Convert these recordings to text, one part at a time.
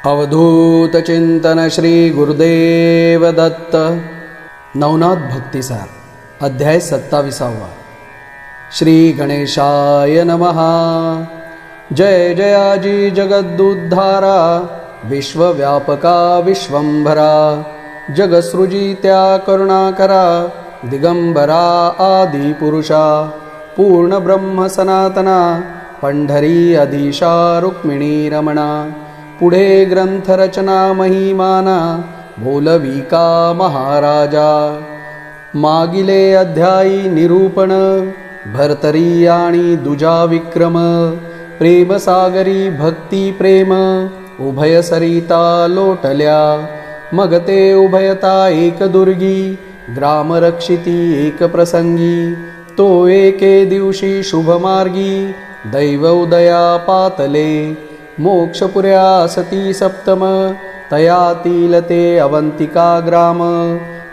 अवधूत चिंतन श्री गुरुदेव दत्त. नवनाथ भक्तिसार अध्याय 27. श्री गणेशाय नमः. जय जयाजी जगदुद्धारा, विश्वव्यापका विश्वंभरा, जगसृजित्या करुणाकरा, दिगंबरा आदिपुरुषा, पूर्ण ब्रह्म सनातना, पंढरी अधीशा रुक्मिणी रमणा, पुढे ग्रंथरचना महिमाना, बोलविका महाराजा. मागिले अध्यायी निरूपण, भरतरी आणि दुजा विक्रम, प्रेमसागरी भक्ती प्रेम, उभय सरिता लोटल्या. मग ते उभयता एक दुर्गी, ग्राम रक्षिती एक प्रसंगी. तो एके दिवशी शुभमार्गी, दैव उदया पातले. मोक्षपुर्या सती सप्तम, तयातील ते अवंतिका ग्राम.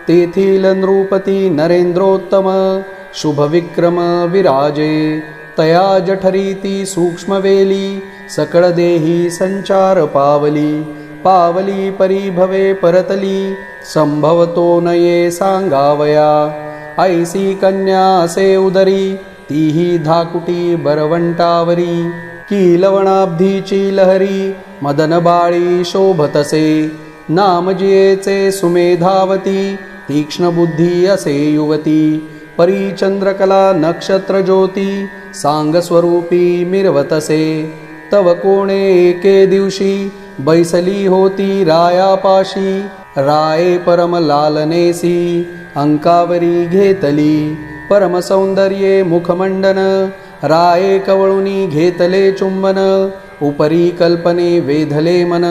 तेथील नृपती नरेंद्रोत्तम, शुभविक्रम विराजे. तया जठरीती सूक्ष्मवेली, सकळ देही संचार पावली. पावली परिभवे परतली, संभवतो नये सांगावया. ऐसी कन्या असे उदरी, तीही धाकुटी बरवंटावरी. की लवणाब्धीची लहरी, मदन बाळी शोभतसे. नाम जियेचे सुमेधावती, तीक्ष्ण बुद्धी असे युवती. परी चंद्रकला नक्षत्र ज्योती, सांग स्वरूपी मिरवतसे. तव कोणे एके दिवशी, बैसली होती रायापाशी. राये परम लालनेसी, अंकावरी घेतली. परम सौंदर्ये मुखमंडन, राये कवळुनी घेतले चुंबन. उपरी कल्पने वेधले मन,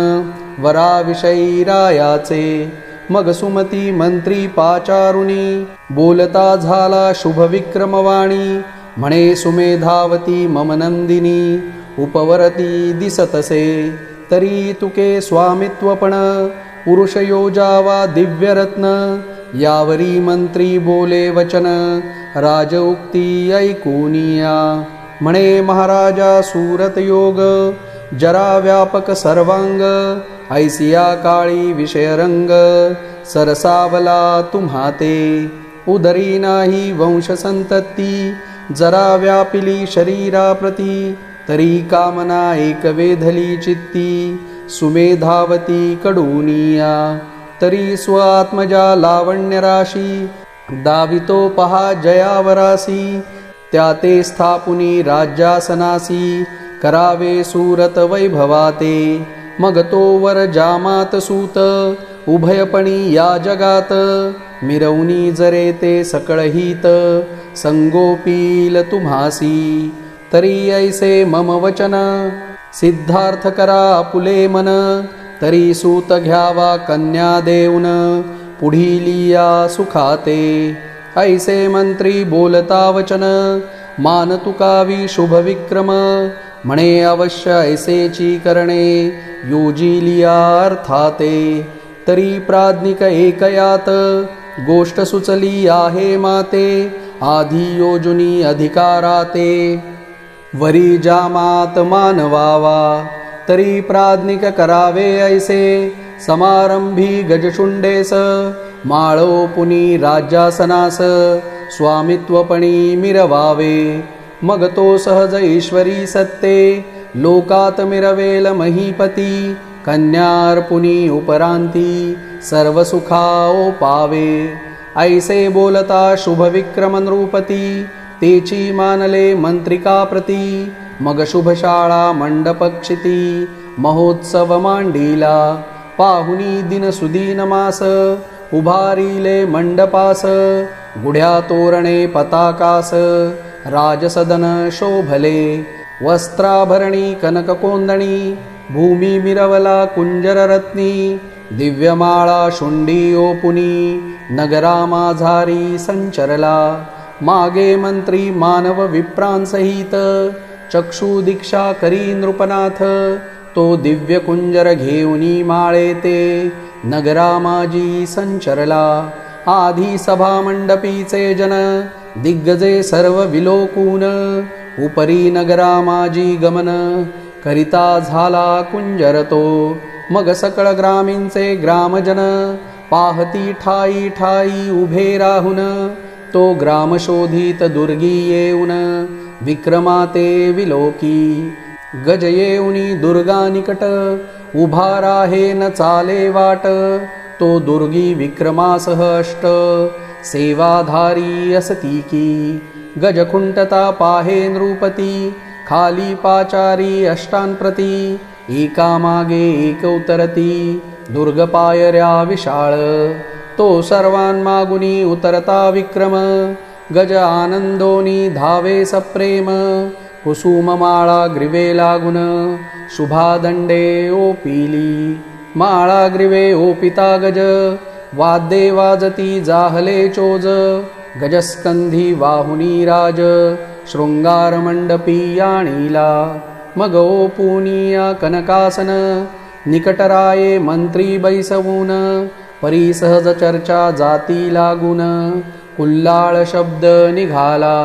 वराविषयी रायाचे. मग सुमती मंत्री पाचारुनी, बोलता झाला शुभविक्रमवाणी. म्हणे सुमेधावती मम नंदिनी, उपवरती दिसतसे. तरी तुके स्वामित्वपण, पुरुष योजावा दिव्यरत्न. यावरी मंत्री बोले वचन, राजउक्ती ऐकूनिया. म्हणे महाराजा सूरत योग, जरा व्यापक सर्वांग. ऐसिया काळी विषयरंग, सरसावला तुम्हा ते. उदरी नाही वंश संतती, जरा व्यापिली शरीराप्रती. तरी कामना एक वेधली चित्ती, सुमेधावती कडूनिया. तरी स्वात्मजा लावण्य राशी, दावितो पहा जयावरासी. त्या ते स्थापुनी राज्यासनासी, करावे सूरत वैभवाते. मग तो वर जामात सूत, उभयपणी या जगात. मिरवणी जरे ते सकळहित, संगोपील तुम्हासी. तरी ऐसे मम वचन, सिद्धार्थ करा आपुले मन. तरी सूत घ्यावा कन्या देऊन, पुढीलिया सुखाते. ऐसे मंत्री बोलता वचन, मान तुकावी शुभविक्रम. म्हणे अवश्य ऐसेची करणे, योजिलिया अर्थाते. तरी प्राज्ञिक एकयात, गोष्ट सुचली आहे माते. आधी योजुनी अधिकाराते, वरी जामात मानवावा. तरी प्राज्ञिक करावे ऐसे, समारंभी गजशुंडेस. माळो पुनी राज्यासनास, स्वामित्वपणी मिरवावे. मग तो सहज ईश्वरी सत्ते, लोकात मिरवेल महीपती. कन्यार्पुनी उपरांती, सर्व सुखाओ पावे. ऐसे बोलता शुभविक्रम नृपती, तेची मानले मंत्रिका प्रती. मग शुभशाळा मंडपक्षिती, महोत्सव मांडीला. पाहुनी दिन सुदीन मास, उभारिले मंडपास. गुढ्या तोरणे पताकास, राजसदन शोभले. वस्त्राभरणी कनक कोंदणी, भूमी मिरवला कुंजर रत्नी. दिव्यमाळा शुंडी ओपुनी, नगरा माझारी संचरला. मागे मंत्री मानव विप्रांसहित, चक्षु दीक्षा करी नृपनाथ. तो दिव्य कुंजर घेऊनी माळे ते, नगरा माझी संचरला. आधी सभा मंडपीचे जन, दिग्गजे सर्व विलोकून. उपरी नगरा माझी गमन, करिता झाला कुंजर तो. मग सकळ ग्रामींचे ग्रामजन पाहती ठाई ठाई उभे राहून तो ग्राम शोधित दुर्गी येऊन विक्रमाते विलोकी गज येऊनी दुर्गा निकट उभा राहे न चाले वाट तो दुर्गी विक्रमासह अष्ट सेवाधारी असती की गजखुंटता पाहे नृपती खाली पाचारी अष्टांप्रती एकामागे एक उतरती दुर्ग पायऱ्या विशाळ तो सर्वांमागुनी उतरता विक्रम गज आनंदोनी धावे सप्रेम कुसुम माळा ग्रीवे लागुन शुभा दंडे ओपिली माळा ग्रीवे ओपिता गज वाद्ये वाजती जाहले चोज गजस्कंधी वाहुनी राज शृंगार मंडपी आणीला मग ओपुनिया कनकासन निकटराये मंत्री बैसवून परिसहज चर्चा जाती लागून कुल्लाळ शब्द निघाला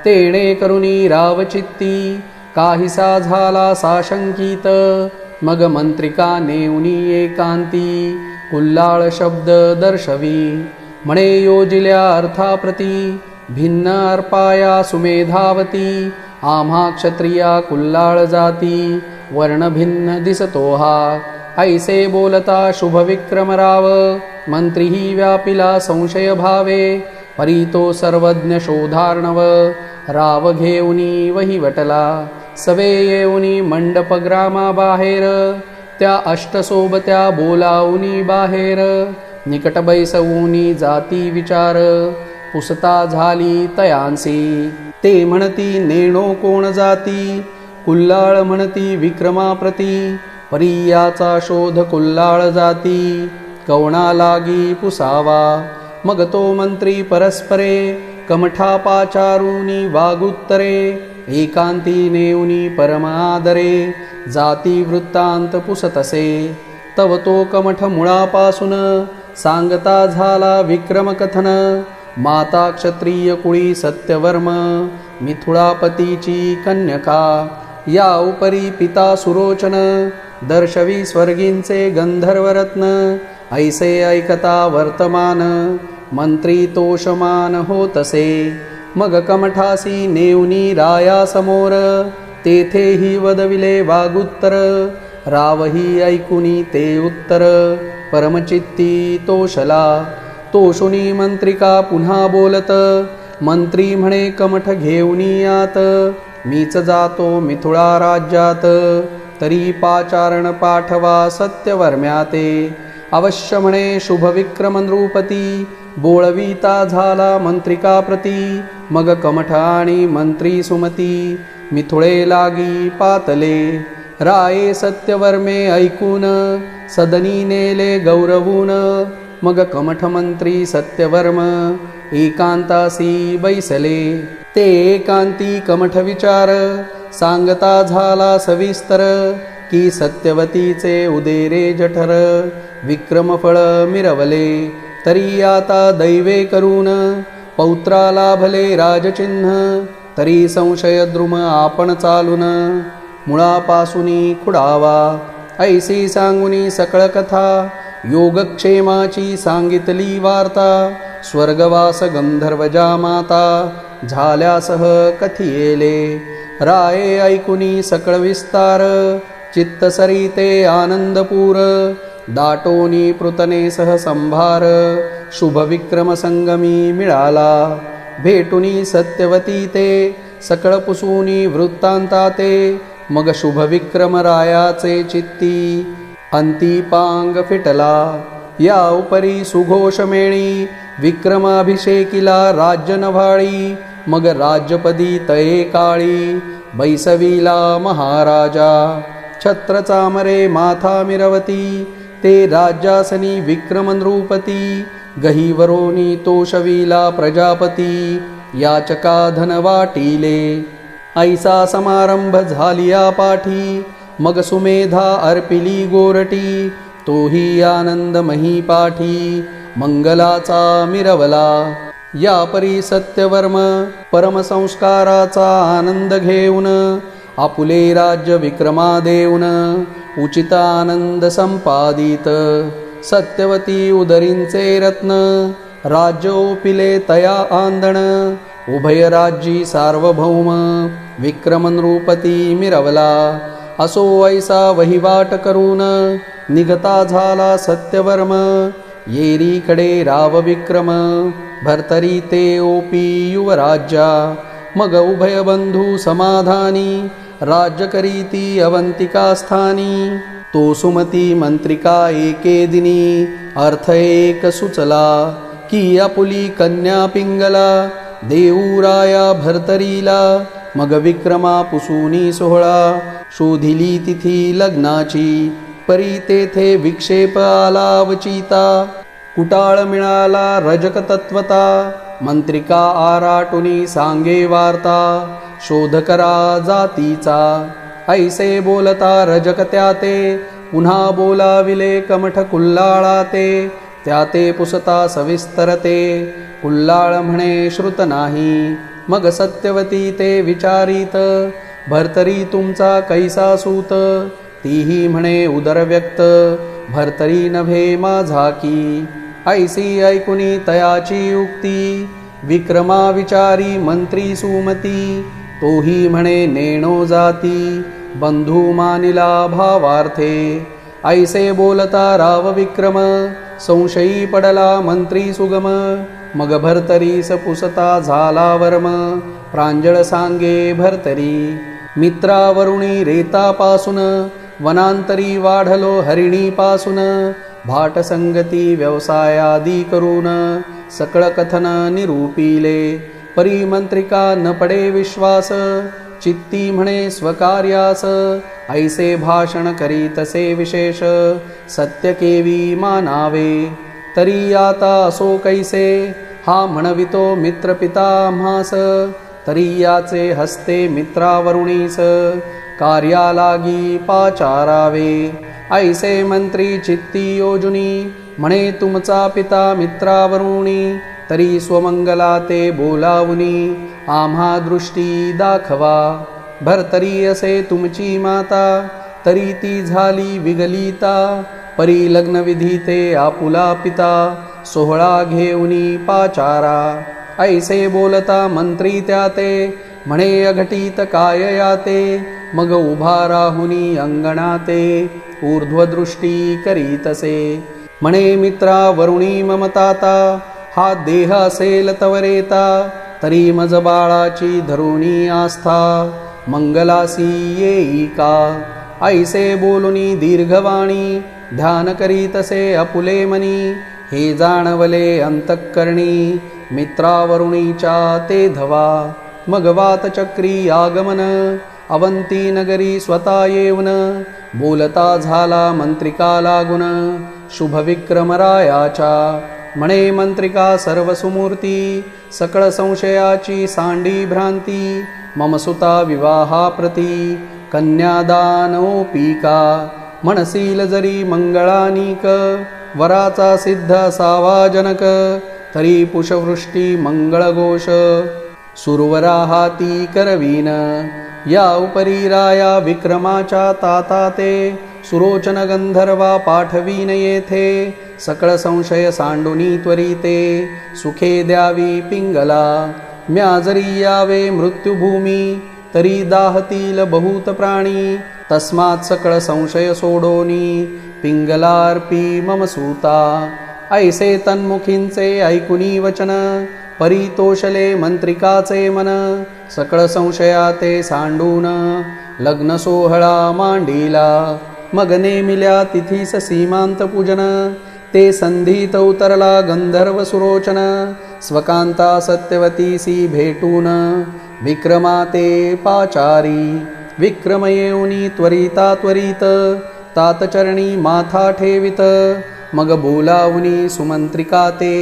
तेणे करुनी रावचित्ती काहीसा झाला साशंकित मग मंत्रिका नेऊनी एकांती कुल्लाळ शब्द दर्शवी म्हणे योजिल्या अर्थाप्रती भिन्न अर्पाया सुमेधावती आम्हा क्षत्रिया कुल्लाळ जाती वर्ण भिन्न दिसतो हा ऐसे बोलता शुभ विक्रमराव मंत्रीही व्यापिला संशय भावे परीतो सर्वज्ञ शोधार्णव राव घेऊनी वहिवटला सवे येऊनी मंडप ग्रामाबाहेर त्या अष्टसोबत्या बोलावूनी बाहेर निकट बैसवूनी जाती विचार पुसता झाली तयांसी ते म्हणती नेणो कोण जाती कुल्लाळ म्हणती विक्रमाप्रती परियाचा शोध कुल्लाळ जाती कवणा लागी पुसावा मग तो मंत्री परस्परे कमठा पाचारुनी वागुत्तरे एकांती नेऊनी परमादरे जाती वृत्तांत पुसतसे तव तो कमठ मुळापासून सांगता झाला विक्रम कथन माता क्षत्रिय कुळी सत्यवर्म मिथुळापतीची कन्यका या उपरी पिता सुरोचन दर्शवी स्वर्गींचे गंधर्वरत्न ऐसे ऐकता वर्तमान मंत्री तोषमान होतसे मग कमठासी नेऊनी राया समोर तेथेही वदविले वागुत्तर रावही ऐकुनी ते उत्तर परमचित्ती तोषला तोषुनी मंत्रिका पुन्हा बोलत मंत्री म्हणे कमठ घेऊनी आत मीच जातो मिथुळा राज्यात तरी पाचारण पाठवा सत्यवर्म्याते अवश्य म्हणे शुभ विक्रम नृपती बोळविता झाला मंत्रिका प्रती मग कमठ आणि मंत्री सुमती मिथुळे लागी पातले राये सत्यवर्मे ऐकून सदनी नेले गौरवून मग कमठ मंत्री सत्यवर्म एकांतासी बैसले ते एकांती कमठ विचार सांगता झाला सविस्तर की सत्यवतीचे उदेरे जठर विक्रम फळ मिरवले तरी आता दैवे करून पौत्रा लाभले राजचिन्ह तरी संशय द्रुम आपण चालून मुळापासूनी खुडावा ऐसी सांगुनी सकळ कथा योगक्षेमाची सांगितली वार्ता स्वर्गवास गंधर्वजा माता झाल्यासह कथियेले राये ऐकुनी सकळ विस्तार चित्त सरिते आनंदपूर दाटोनी पृतने सह संभार शुभ विक्रम संगमी मिळाला भेटुनी सत्यवती ते सकळ पुसूनी वृत्तांताते मग शुभ विक्रम रायाचे चित्ती अंतिपांग फिटला या उपरी सुघोष मेळी विक्रमाभिषेकिला राज्य नभाळी मग राज्यपदी तये काळी बैसविला महाराजा छत्र चामरे माथा मिरवती ते राज्यासनी विक्रम नृपती गहीवरोनी तोषविला प्रजापती याचका धन वाटिले ऐसा समारंभ झालिया पाठी मग सुमेधा अर्पिली गोरटी तोही आनंद महीपाठी मंगलाचा मिरवला या परी सत्यवर्म परमसंस्काराचा आनंद घेऊन आपुले राज्य विक्रमा देऊन उचित आनंद संपादित सत्यवती उदरींचे रत्न राज्य ओपिले तया आंदण उभय राज्यी सार्वभौम विक्रम नृपती मिरवला असो ऐसा वहिवाट करून निघता झाला सत्यवर्म येरीकडे राव विक्रम भर्तरी ते ओपी युवराज्या मग उभय बंधू समाधानी राज्य करीती अवंतिका स्थानी तो सुमती मंत्रिका एके दिनी अर्थ एक सुचला की आपुली कन्या पिंगला देऊराया भर्तरीला मग विक्रमा पुसूनी सोहळा शोधिली तिथी लग्नाची परी तेथे विक्षेप आला वचिता कुटाळ मिळाला रजक तत्वता मंत्रिका आराटुनी सांगे वार्ता शोध करा जातीचा ऐसे बोलता रजक त्याते पुन्हा बोलाविले कमठ कुल्लाळाते त्याते पुसता सविस्तरते कुल्लाळ म्हणे श्रुत नाही मग सत्यवती ते विचारित भर्तरी तुमचा कैसा सूत तीही म्हणे उदर व्यक्त भर्तरी नव्हे माझा की ऐसी ऐकुनी तयाची उक्ती विक्रमा विचारी मंत्री सुमती तोही म्हणे नेणो जाती बंधू मानिला भावार्थे ऐसे बोलता राव विक्रम संशयी पडला मंत्री सुगम मग भर्तरीस पुसता झाला वर्म प्रांजळ सांगे भर्तरी मित्रावरुणी रेतापासून वनांतरी वाढलो हरिणीपासून भाट संगती व्यवसायादी करून सकळ कथन निरूपिले परी मंत्रिका न पडे विश्वास चित्ती म्हणे स्वकार्यास ऐसे भाषण करी तसे विशेष सत्य केवी मानावे तरी आता असो कैसे हा म्हणवितो मित्र पिता आम्हास तरी याचे हस्ते मित्रावरुणीस कार्या लागी पाचारावे ऐसे मंत्री चित्ती योजुनी म्हणे तुमचा पिता मित्रावरुणी तरी स्वमंगला ते बोलावुनी आम्हा दृष्टी दाखवा भर्तरी असे तुमची माता तरी ती झाली विगलिता परी लग्नविधी ते आपुला पिता सोहळा घेऊनी पाचारा ऐसे बोलता मंत्री त्याते म्हणे अघटित काय याते मग उभा राहुनी अंगणाते ऊर्ध्वदृष्टी करीतसे म्हणे मित्रा वरुणी ममताता हा देह असेल तवरेता तरी मज बाळाची धरुणी आस्था मंगलासी येई का ऐसे बोलुनी दीर्घवाणी ध्यान करीतसे आपुले मनी हे जाणवले अंतःकरणी मित्रावरुणीच्या ते धवा मग वातचक्री आगमन अवंती नगरी स्वतः येऊन बोलता झाला मंत्रिका लागून शुभ विक्रमरायाच्या म्हणे मंत्रिका सर्व सुमूर्ती सकळ संशयाची सांडी भ्रांती मम सुता विवाहाप्रती कन्यादानोपिका म्हणसील जरी मंगळानीक वराचा सिद्ध असावा जनक तरी पुष्पवृष्टी मंगळघोष सुरवरा हाती करवीन या उपरी राया विक्रमाच्या ताताते सुरोचन गंधर्वा पाठवीन येथे सकळ संशय सांडुनी त्वरिते सुखे द्यावी पिंगला म्या जरी यावे मृत्युभूमी तरी दाहतील बहुत प्राणी तस्मात् सकळ संशय सोडोनी पिंगलार्पी मम सूता ऐसे तन्मुखींचे ऐकुनी वचन परितोषले मंत्रिकाचे मन सकळ संशयाते सांडून लग्न सोहळा मांडीला मग नेमिल्या तिथीस सीमांत पूजन ते संधीत उतरला गंधर्व सुरोचन स्वकांता सत्यवतीसी भेटून विक्रमाते पाचारी विक्रम येऊनी त्वरिता त्वरित तातचरणी माथा ठेवित मग बोलावुनी सुमंत्रिका ते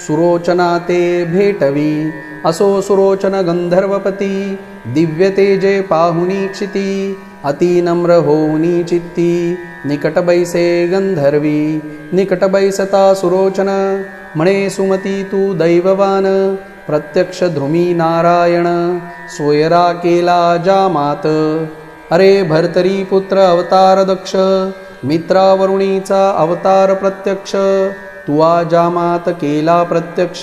सुरोचना ते भेटवी असो सुरोचन गंधर्वपती दिव्य तेजे पाहुनी क्षिती अति नम्र होऊनी चित्ती निकट बैसे गंधर्वी निकट बैसता सुरोचन म्हणे सुमती तू दैववान प्रत्यक्ष ध्रुमी नारायण सोयरा केला जामात अरे भर्तरी पुत्र अवतार दक्ष, मित्रावरुणीचा अवतार प्रत्यक्ष, तुआ जामात केला प्रत्यक्ष,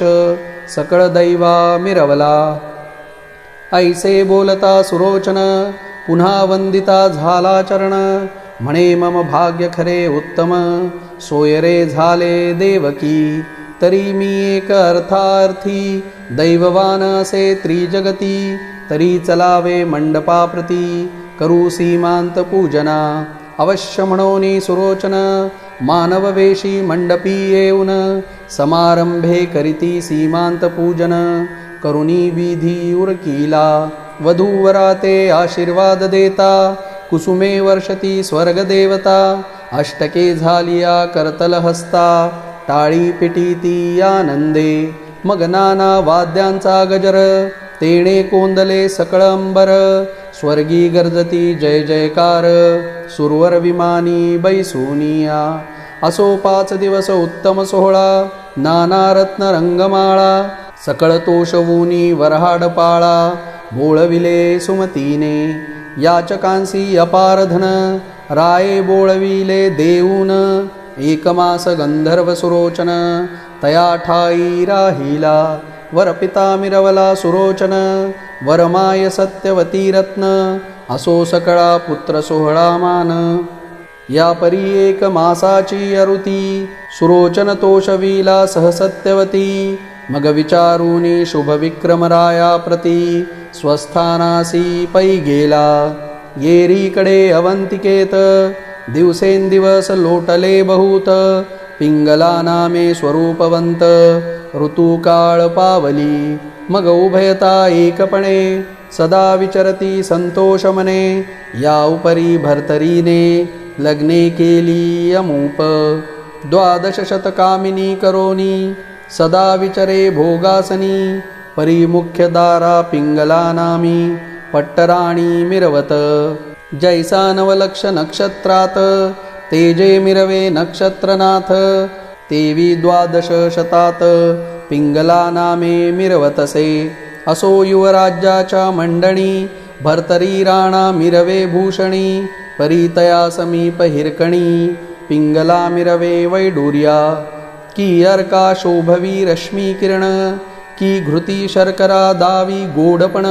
सकळ दैवा मिरवला. ऐसे बोलता सुरोचन, पुन्हा वंदिता झाला चरण. म्हणे मम भाग्य खरे उत्तम, सोय रे झाले देवकी. तरी मी एक अर्थार्थी, दैववान असे त्रिजगती. तरी चलावे मंडपाप्रती, करू सीमांत पूजना. अवश्य म्हणोनी सुरोचन, मानववेशी मंडपी येऊन. समारंभे करीती सीमांत पूजन, करुणी विधी उरकिला. वधूवरा ते आशीर्वाद देता, कुसुमे वर्षती स्वर्गदेवता. अष्टके झालिया करतल हस्ता, टाळी पिटीती आनंदे. मग नाना वाद्यांचा गजर, तेणे कोंदले सकळ अंबर. स्वर्गी गर्जती जय जयकार, सुरवर विमानी बैसुनिया. असो 5 दिवस उत्तम सोहळा, नाना रत्न रंगमाळा. सकळ तोषवूनी वरहाड पाळा, बोळविले सुमतीने. याचकांसी अपार धन, राये बोळविले देऊन. एक मास गंधर्व सुरोचन, तया ठाई राहिला. वरपिता मिरवला सुरोचन, वरमाय सत्यवती रत्न. असो सकळा पुत्र सोहळा मान, या परी 1 मासाची अरुती. सुरोचन तोषविला सहसत्यवती, मग विचारूनी शुभ विक्रम राया प्रती. स्वस्थानासी पै गेला, येरीकडे अवंतिकेत. दिवसेंदिवस लोटले बहुत, पिंगला नामे स्वरूपवंत. ऋतुकाळ पावली, मग उभयता एकपणे. सदा विचरती संतोष मने, या उपरी भर्तरीने. लग्ने केली अमूप, 12 शतकामिनी करोनी. सदा विचरे भोगासनी, परी मुख्य दारा पिंगला नामी. पट्टराणी मिरवत, जैसा नवलक्ष नक्षत्रात. तेजे मिरवे नक्षत्रनाथ, तेवी 12 शतात. पिंगला नामे मिरवतसे, असो युवराज्याच्या मंडणी. भर्तरी राणा मिरवे भूषणी, परितया समीप हिरकणी. पिंगला मिरवे वैडूर्या, की अर्का शोभवी रश्मी किरण. की घृती शर्करा दावी गोडपण.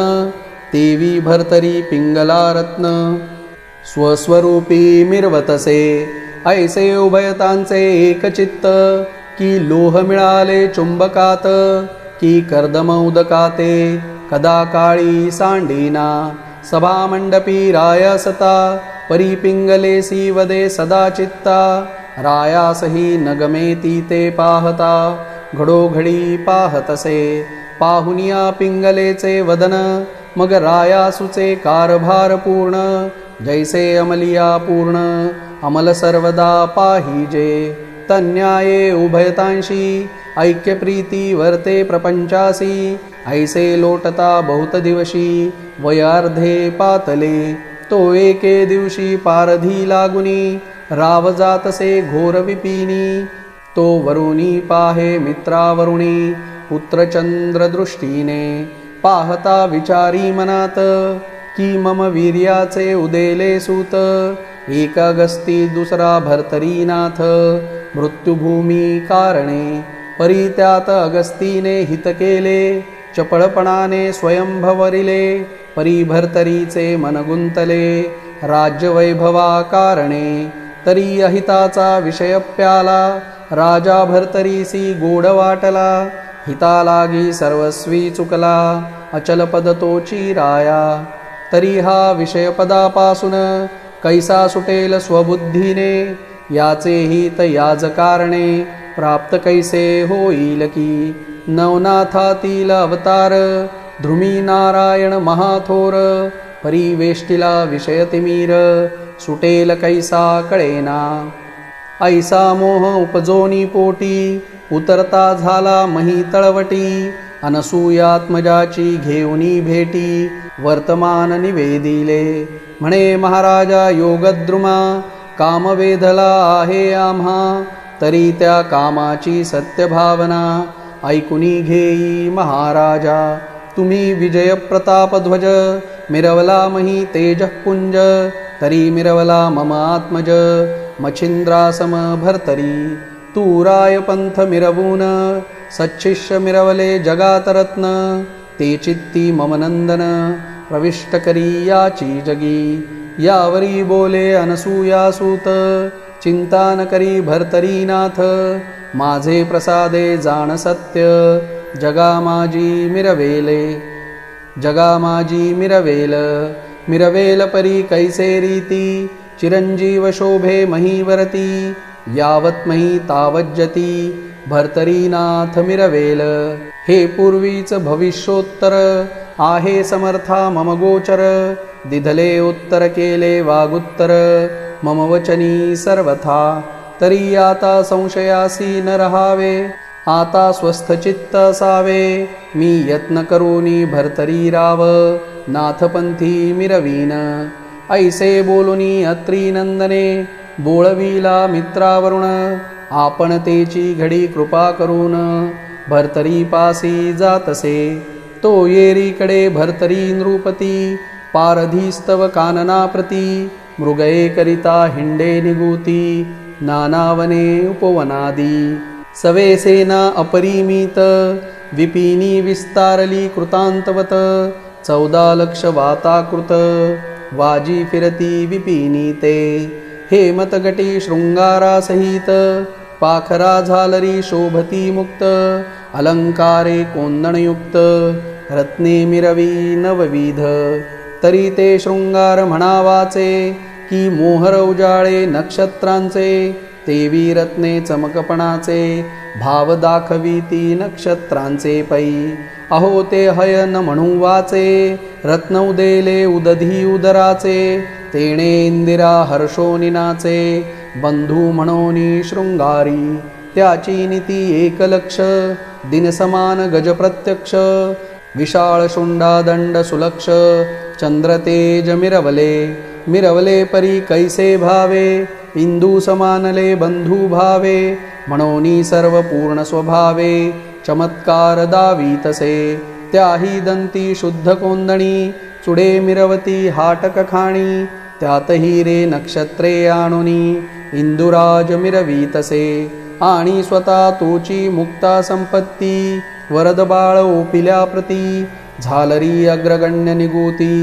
तेवी भर्तरी पिंगला रत्न, स्वस्वरूपी मिरवतसे. ऐसे उभयतांचे एकचित्त, की लोह मिळाले चुंबकात. की कर्दमौदकाते कदा काळी सांडीना. सभामंडपी रायासता, परी पिंगलेसी वदे सदा चित्ता. रायासही नगमेती ते पाहता, घडोघडी पाहतसे. पाहुनिया पिंगलेचे वदन, मग रायासुचे कारभार पूर्ण. जैसे अमलिया पूर्ण, अमल सर्वदा पाहिजे. तन्याये उभयतांशी, ऐक्यप्रीती वर्ते प्रपंचासी. ऐसे लोटता बहुत दिवशी, वयार्धे पातले. तो एके दिवशी पारधी लागुनी, राव जातसे घोर विपिनी. तो वरुणी पाहे मित्रावरुणी, पुत्रचंद्र दृष्टीने. पाहता विचारी मनात, की मम वीर्याचे उदेले सूत. एक अगस्ती दुसरा भर्तरीनाथ, मृत्युभूमी कारणे. परी त्यात अगस्तीने हित केले, चपळपणाने स्वयंभवरिले. परी भर्तरीचे मन गुंतले, राज्यवैभवा कारणे. तरी अहिताचा विषय प्याला, राजा भर्तरीसी गोड वाटला. हिता लागी सर्वस्वी चुकला, अचल पद तोची राया. तरी हा विषय पदापासून, कैसा सुटेल स्वबुद्धीने. याचे हित याज कारणे, प्राप्त कैसे होईल की. नवनाथातील अवतार, ध्रुमी नारायण महाथोर. परिवेष्टिला विषय तिमीर, सुटेल कैसा कळेना. ऐसा मोह उपजोनी पोटी, उतरता झाला मही तळवटी. अनसूयात्मजाची घेऊनी भेटी, वर्तमान निवेदिले. म्हणे महाराजा योगद्रुमा, काम वेधला आहे आम्हा. तरी त्या कामाची सत्य भावना, ऐकुनी घेई महाराजा. तुम्ही विजय प्रताप ध्वज, मिरवला मही तेजः पुंज तरी मिरवला मम आत्मज मच्छिंद्रासम भर्तरी तू राय पंथ मिरवून सच्छिष्य मिरवले जगात रत्न ते चित्ती मम नंदन प्रविष्ट करी याची जगी यावरी बोले अनसूयासूत चिंता न करी भर्तरी नाथ माझे प्रसादे जाण सत्य जगा माझी मिरवेले जगा माझी मिरवेल परी कैसे रीती चिरंजीव शोभे महीवरती यावत मही तावज्जती भर्तरीनाथ मिरवेल हे पूर्वीच भविष्योत्तर आहे समर्था मम गोचर दिधले उत्तर केले वागुत्तर मम वचनी सर्वथा तरी आता संशयासी न रहावे आता स्वस्थ चित्त असावे मी यत्न करूनी भर्तरी राव नाथपंथी मिरवीन ऐसे बोलुनी अत्री नंदने बोळविला मित्रावरुण आपण तेची घडी कृपा करून भर्तरी पासी जातसे तो येरीकडे भर्तरी नृपती पारधीस्तव काननाप्रती मृगये करिता हिंडे निगूती नानावने उपवनादी सवे सेना अपरिमित विपिनी विस्तारली कृतांतवत 14 लक्ष वाताकृत वाजी फिरती विपिनी ते हेमतगटी शृंगारासहित पाखरा झालरी शोभती मुक्त अलंकारे कोंदणयुक्त रत्ने मिरवी नवविध तरी ते शृंगार म्हणावाचे की मोहर उजाळे नक्षत्रांचे तेवी रत्ने चमकपणाचे भाव दाखविती नक्षत्रांचे पै अहो ते हयन म्हणू वाचे रत्न उदेले उदधी उदराचे तेणे इंदिरा हर्षोनिनाचे बंधू म्हणोनी शृंगारी त्याची नीती 1 लक्ष दिन समान गज प्रत्यक्ष विशाळ शुंडा दंड सुलक्ष चंद्र तेज मिरवले परी कैसे भावे इंदू समानले बंधू भावे म्हणोनी सर्व पूर्ण स्वभावे चमत्कार दावीतसे त्याही दंती शुद्ध कोंदणी चुडे मिरवती हाटक खाणी त्यात हिरे नक्षत्रे आणुनी इंदुराज मिरवीतसे आणि स्वतः तोची मुक्ता संपत्ती वरद बाळ ओपिल्या प्रती झालरी अग्रगण्य निगूती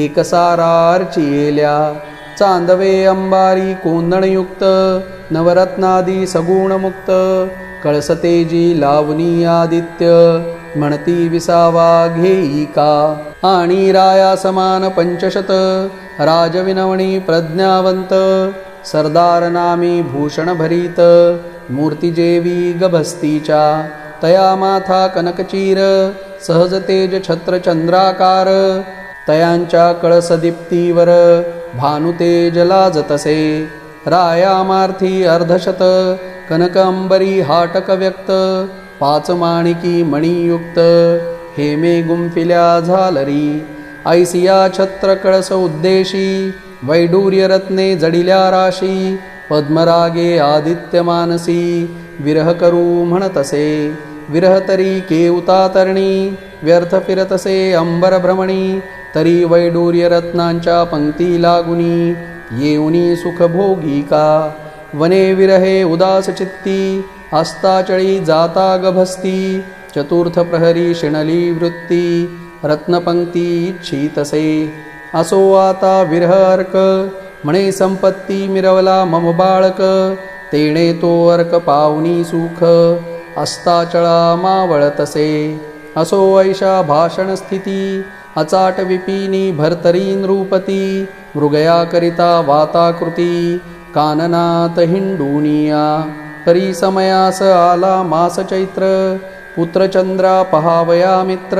एकसारा अर्चियेल्या चांदवे अंबारी कोंदणयुक्त नवरत्नादी सगुण मुक्त कळसतेजी लावणी आदित्य म्हणती विसावा घेईका आणि राया समान 500 राजविनवणी प्रज्ञावंत सरदार नामी भूषण भरीत मूर्ती जेवी गभस्तीच्या तया माथा कनकचीर सहज तेज छत्र चंद्राकार तयांच्या कळस दीप्तीवर भानुतेज लाजतसे रायामार्थी अर्धशत कनक अंबरी हाटक व्यक्त 5 माणिकी मणियुक्त हेमे गुंफिल्या झालरी ऐसिया छत्र कळस उद्देशी वैडूर्य रत्ने जडिल्या राशी पद्मरागे आदित्य मानसी विरह करू म्हणतसे विरह तरी केवता तरणी व्यर्थ फिरतसे अंबर भ्रमणी तरी वैडूर्य रत्नांच्या पंक्ती लागुनी येऊनी सुख भोगिका वने विरहे उदास चित्ती अस्ताचळी जाता गभस्ती चतुर्थ प्रहरी शिणली वृत्ती रत्नपंक्ती इच्छितसे असो आता विरह अर्क म्हणे संपत्ती मिरवला मम बाळक तेणे तो अर्क पावनी सुख अस्ताचळा मावळतसे असो ऐशा भाषण स्थिती अचाट विपिनी भर्तरी नृपती मृगया करिता वाताकृती काननात हिंडूनिया परी समयास आला मास चैत्र पुत्रचंद्रा पहावया मित्र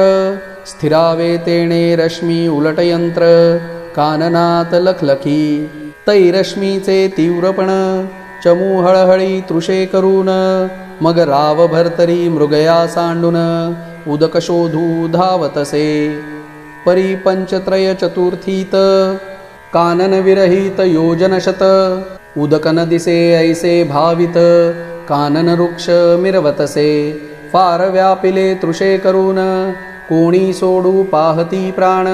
स्थिरावे तेणे रश्मी उलटयंत्र काननात लखलखी तै रश्मीचे तीव्रपण चमू हळहळी तृषे करून मग राव भर्तरी मृगया सांडून उदक शोधू धावतसे परी पंचत्रय चतुर्थीत कानन विरहित योजनशत उदक न दिसे ऐसे भावित कानन वृक्ष मिरवतसे फार व्यापिले तृषे करून कोणी सोडू पाहती प्राण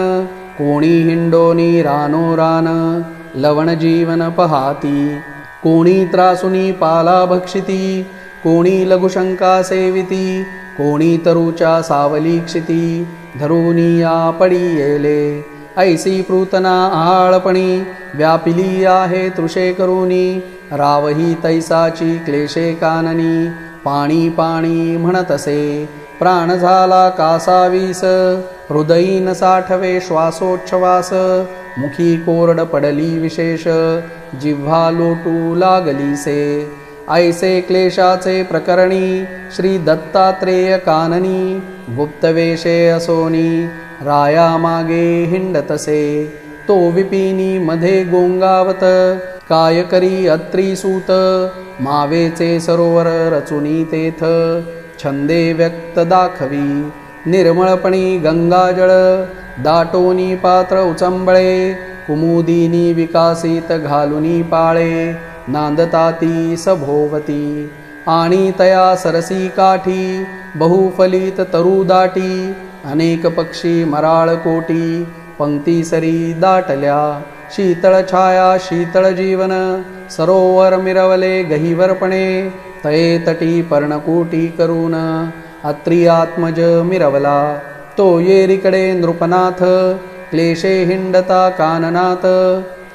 कोणी हिंडोनी रानो रान लवण जीवन पहाती, कोणी त्रासुनी पाला भक्षिती, कोणी लघुशंका सेविती, कोणी तरुच्या सावली क्षिती, धरुनी या पडी येले, ऐसी पृतना आळपणी, व्यापिली आहे तृषे करुनी, रावही तैसाची क्लेशे काननी, पाणी पाणी म्हणतसे, प्राण झाला कासावीस, हृदयी न साठवे श्वासोच्छ्वास, मुखी कोरड पडली विशेष, जिव्हा लोटू लागलीसे, ऐसे क्लेशाचे प्रकरणी, श्री दत्तात्रेय काननी, गुप्तवेशे असोनी, राया मागे हिंडतसे, तो विपिनी मध्ये गोंगावत, काय करी अत्रिसूत, मावेचे सरोवर रचुनी तेथ, छंदे व्यक्त दाखवी, निर्मळपणी गंगाजळ, दाटोनी पात्र उचंबळे, कुमुदिनी विकासित घालुनी पाळे, नांदताती सभोवती, आणि तया सरसी काठी, बहुफलित तरु दाटी, अनेक पक्षी मराळ कोटी, पंक्ती सरी दाटल्या, शीतळ छाया शीतळ जीवन, सरोवर मिरवले गहिवरपणे, तये तटी पर्णकुटी करून, अत्री आत्मज मिरवला, तो येरीकडे नृपनाथ, क्लेशे हिंडता काननात,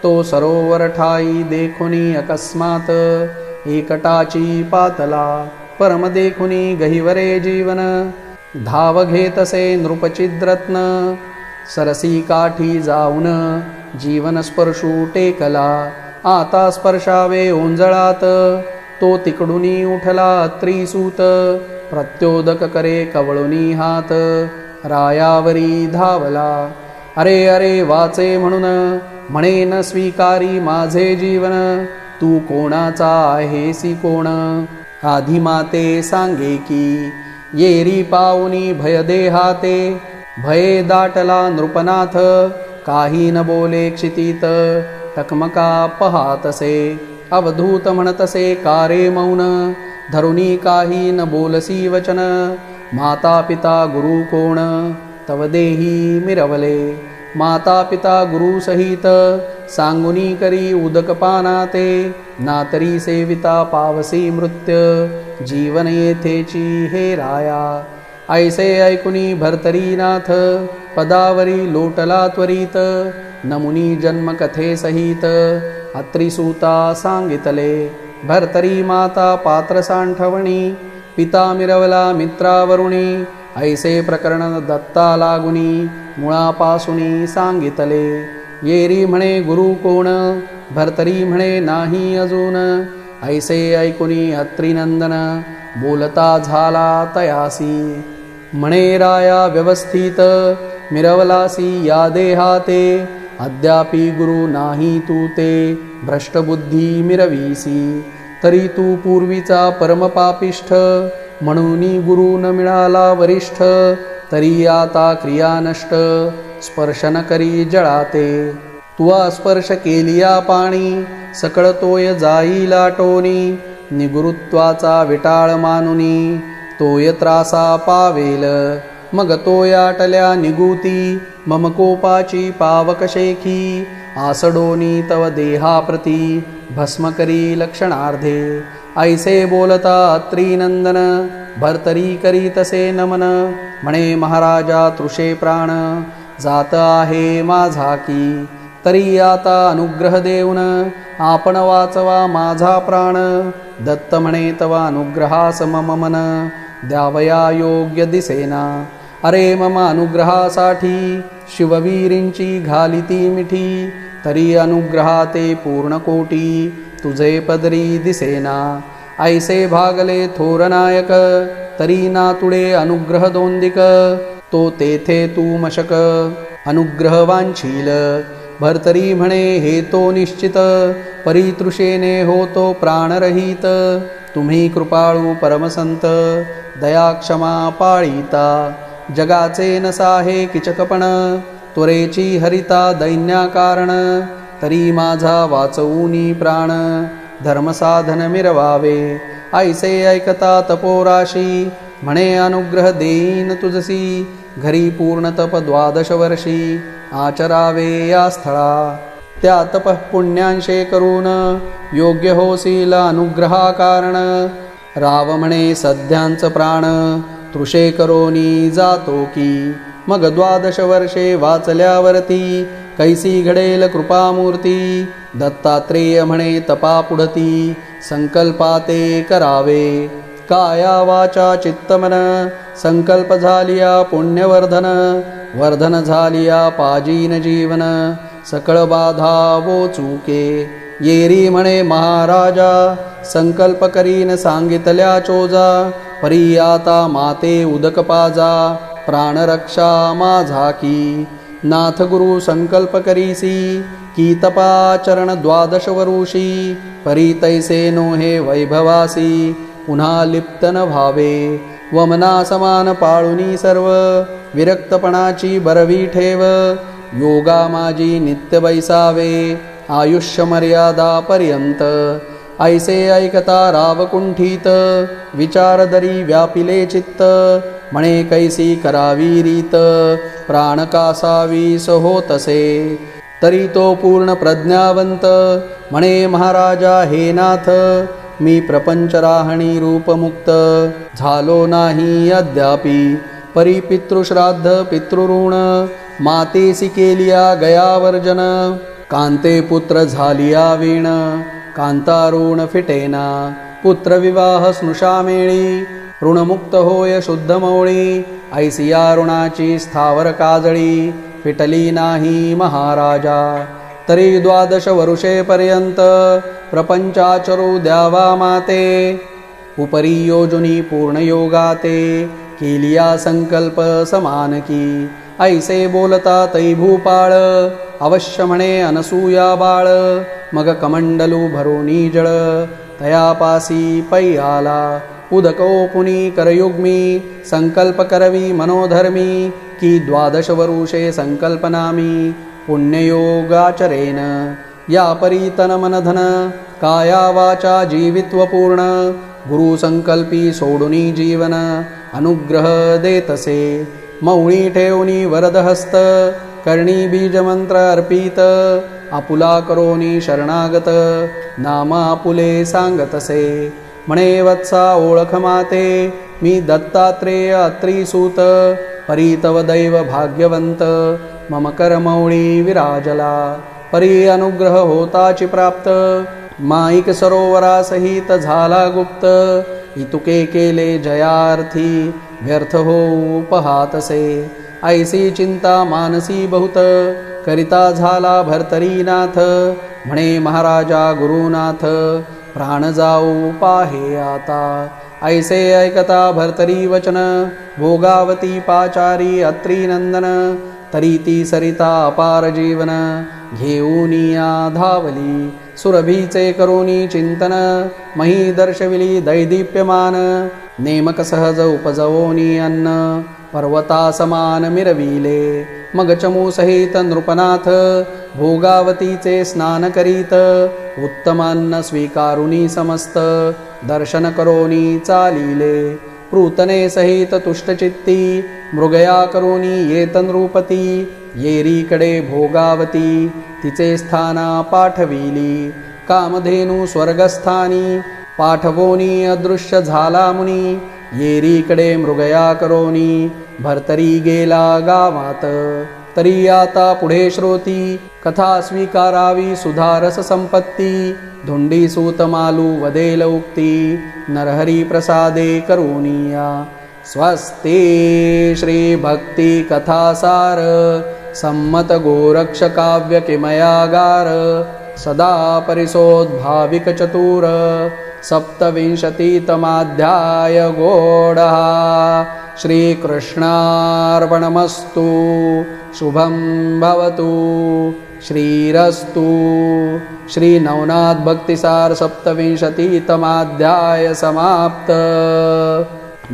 तो सरोवर ठाई देखुनी अकस्मात, एकटाची पातला, परम देखुनी गहिवरे जीवन, धाव घेतसे नृपचिद्रत्न, सरसी काठी जाऊन, जीवन स्पर्शू टेकला, आता स्पर्शावे ओंजळात, तो तिकडुनी उठला अत्रिसूत, प्रत्योदक करे कवळुनी हात, रायावरी धावला, अरे अरे वाचे म्हणून, म्हणे न स्वीकारी माझे जीवन, तू कोणाचा आहेसी कोण, आधी माते सांगे की, येरी पाऊनी भय देहाते, भये दाटला नृपनाथ, काही न बोले क्षितीत, टकमका पहातसे, अवधूत म्हणतसे कारे मौन, धरुनी काही न बोलसी वचन, माता पिता गुरु कोण, तव देही मिरवले, माता पिता गुरु सहित, सांगुनी करी उदकपानाते, नातरी सेविता पावसी मृत्य, जीवन येथेची हे राया, ऐसे ऐकुनी भर्तरीनाथ, पदावरी लोटला त्वरित, नमुनी जन्म कथे सहित, अत्रिसूता सांगितले, भर्तरी माता पात्र सांठवणी, पिता मिरवला मित्रावरुणी, ऐसे प्रकरण दत्ता लागुनी, मुळापासुनी सांगितले, येरी म्हणे गुरु कोण, भर्तरी म्हणे नाही अजून, ऐसे ऐकुनी अत्रिनंदन, बोलता झाला तयासी, म्हणे राया व्यवस्थित, मिरवलासी या देहाते, अद्यापि गुरु नाही तू ते, भ्रष्टबुद्धी मिरवीसी, तरी तू पूर्वीचा परमपापिष्ठ, म्हणूनी गुरु न मिळाला वरिष्ठ, तरी आता क्रिया नष्ट, स्पर्श न करी जळाते, तुवा स्पर्श केलिया पाणी, सकळ तोय जाई लाटोनी, निगुरुत्वाचा विटाळ मानुनी, तोय त्रासा पावेल, मग तोयाटल्या निगुती, मम कोपाची पावक शेखी, आसडोनी तव देहाप्रती, भस्म करी लक्षणार्धे, ऐसे बोलता अत्रिनंदन, भर्तरी करी तसे नमन, म्हणे महाराजा तृषे प्राण, जात आहे माझा की, तरी आता अनुग्रह देऊन, आपण वाचवा माझा प्राण, दत्त म्हणे तव अनुग्रहास मम मन, द्यावया योग्य दिसेना, अरे मम अनुग्रहासाठी, शिववीरींची घालिती मिठी, तरी अनुग्रहाते पूर्ण कोटी, तुझे पदरी दिसेना, ऐसे भागले थोर नायक, तरी ना तुडे अनुग्रह दोंदिक, तो तेथे तू मशक, अनुग्रह वांछील, भर्तरी म्हणे हे तो निश्चित, परितृषेने होतो प्राणरहित, तुम्ही कृपाळू परमसंत, दया क्षमा पाळीता, जगाचे नसाहे किचकपण, त्वरेची हरिता दैन्याकारण, तरी माझा वाचवूनी प्राण, धर्मसाधन मिरवावे, ऐसे ऐकता तपोराशी, म्हणे अनुग्रह देईन तुझसी, घरी पूर्ण तप 12 वर्षी आचरावे या स्थळा. त्या तपः पुण्यांशे करून योग्य होसील अनुग्रहा कारण. राव म्हणे सध्यांच प्राण तृषे करोनी जातो की. मग 12 वर्षे वाचल्यावरती कैसी घडेल कृपामूर्ती. दत्तात्रेय म्हणे तपापुढती संकल्पाते करावे. काया वाचा चित्तमन संकल्प झालिया पुण्यवर्धन. वर्धन झालिया पाजीन जीवन सकळ बाधा वो चुके. येरी म्हणे महाराजा संकल्प करीन सांगितल्या चोजा. परी आता माते उदक पाजा प्राणरक्षा माझा की. नाथ गुरु संकल्प करीसी की तपाचरण 12 वरुषी. परी तैसे नो हे वैभवासी पुन्हा लिप्त न व्हावे. वमना समान पाळुनी सर्व विरक्तपणाची बरवी ठेव. योगा माझी नित्य बैसावे आयुष्य मर्यादा पर्यंत. ऐसे ऐकता रावकुंठित विचार दरी व्यापिले चित्त. म्हणे कैसी करावी रीत प्राण कासावी होतसे. तरी तो पूर्ण प्रज्ञावंत म्हणे महाराजा हे नाथ. मी प्रपंच राहणी रूपमुक्त झालो नाही अद्यापि. परी पितृश्राद्ध पितृऋण मातेसी केलिया गयावर्जन. कांते पुत्र झालिया वीण कांतारुण फिटेना. पुत्र विवाह स्नुषामेळी ऋणमुक्त होय शुद्ध मौळी. ऐसिया ऋणाची स्थावर काजळी फिटली नाही महाराजा. तरी 12 वर्षेपर्यंत प्रपंचाचरू द्यावा माते. उपरी योजुनी पूर्ण योगाते केलिया संकल्प समान की. ऐसे बोलता तै भूपाळ अवश्य म्हणे अनसूया बाळ. मग कमंडलू भरोनी जळ तयापासी पै आला. उदको पुनी करयुग्मी संकल्प करवी मनोधर्मी. की 12 वरुषे संकल्पनामी पुण्ययोगाचरेन. या परी तन मन धन काया वाचा जीवित्व पूर्ण. गुरु संकल्पी सोडुनी जीवन अनुग्रह देतसे. मौळी ठेवनी वरदहस्त करणी बीजमंत्र अर्पित. आपुला करोनी शरणागत नाम आपुले सांगतसे. म्हणे वत्सा ओळख माते मी दत्तात्रेय अत्रिसूत. परी तव दैव भाग्यवंत मम करमौळी विराजला. परी अनुग्रह होताची प्राप्त माईक सरोवरा सहित झाला गुप्त. इतुके केले जयार्थी व्यर्थ होऊ पहातसे. ऐसी चिंता मानसी बहुत करिता झाला भर्तरीनाथ. म्हणे महाराजा गुरुनाथ प्राण जाऊ पाहे आता. ऐसे ऐकता भर्तरी वचन भोगावती पाचारी अत्रिनंदन. तरी ती सरिता अपार जीवन घेऊनिया धावली. सुरभीचे करोनी चिंतन मही दर्शविली दैदीप्यमान. नेमक सहज उपजवोनी अन्न पर्वता समान मिरविले. मग चमू सहित नृपनाथ भोगावतीचे स्नान करीत. उत्तमान्न स्वीकारुनी समस्त दर्शन करोनी चालिले. प्रूतने सहित तुष्टचित्ती मृगया करोनी येत नृपती. येरीकडे भोगावती तिचे स्थाना पाठविली. कामधेनु स्वर्गस्थानी पाठवोनी अदृश्य झाला मुनी. येरीकडे मृगया करोनी भर्तरी गेला गावात. तरी आता पुढे श्रोती कथा स्वीकारावी सुधारस संपत्ती. धुंडी सूत मालू वदेल उक्ती नरहरी प्रसादे करुनिया. स्वस्ति श्री भक्ती कथासार सम्मत गोरक्ष काव्य किमयागार. सदा परिसोद्भाविक चतुर 27तमाध्याय गोडः. श्रीकृष्णार्पणमस्तु. शुभं भवतु. श्रीरस्तु. श्री नवनाथ भक्तिसार 27तमाध्याय समाप्त.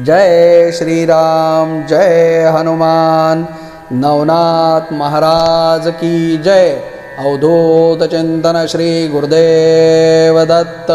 जय श्री राम जय हनुमान. नवनाथ महाराज की जय. अवधूत चिंतन श्री गुरुदेव दत्त.